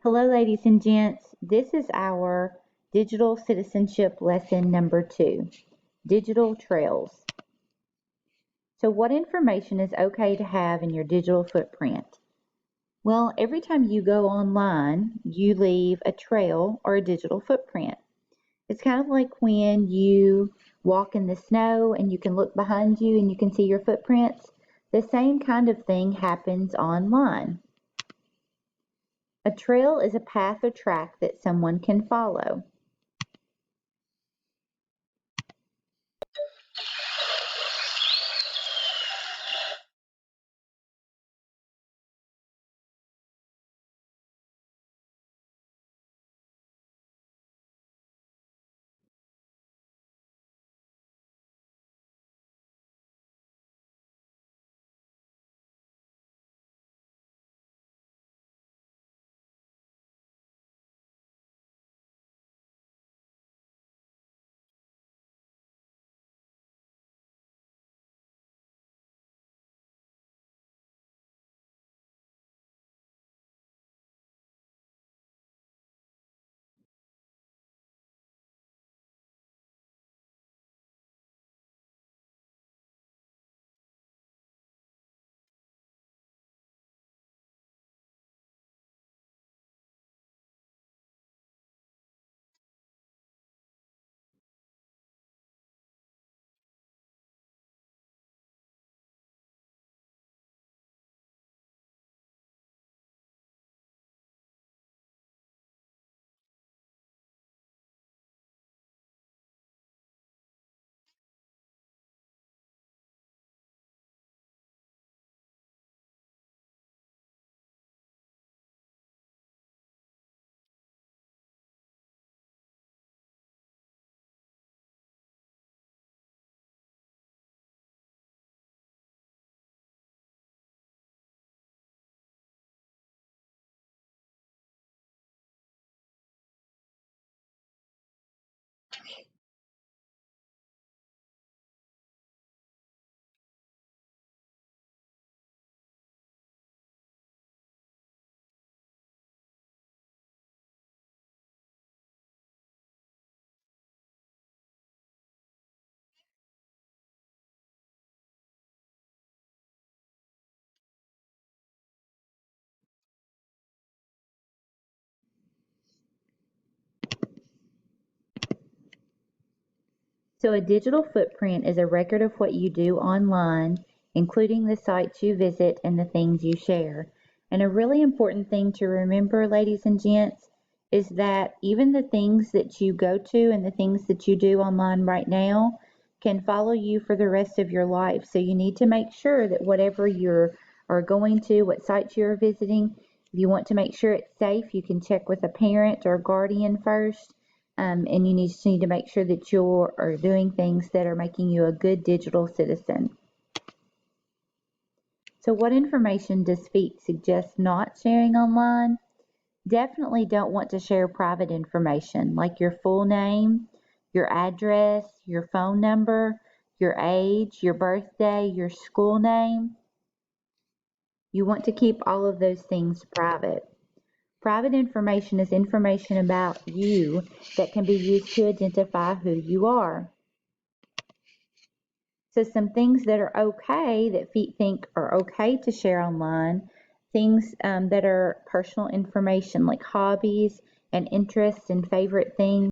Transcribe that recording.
Hello, ladies and gents. This is our digital citizenship lesson number 2, digital trails. So what information is okay to have in your digital footprint? Well, every time you go online, you leave a trail or a digital footprint. It's kind of like when you walk in the snow and you can look behind you and you can see your footprints. The same kind of thing happens online. A trail is a path or track that someone can follow. So a digital footprint is a record of what you do online, including the sites you visit and the things you share. And a really important thing to remember, ladies and gents, is that even the things that you go to and the things that you do online right now can follow you for the rest of your life. So you need to make sure that whatever you are going to, what sites you're visiting, if you want to make sure it's safe, you can check with a parent or guardian first. And you just need to make sure that you are doing things that are making you a good digital citizen. So what information does FEET suggest not sharing online? Definitely don't want to share private information like your full name, your address, your phone number, your age, your birthday, your school name. You want to keep all of those things private. Private information is information about you that can be used to identify who you are. So some things that are okay that feet think are okay to share online, things that are personal information like hobbies and interests and favorite things.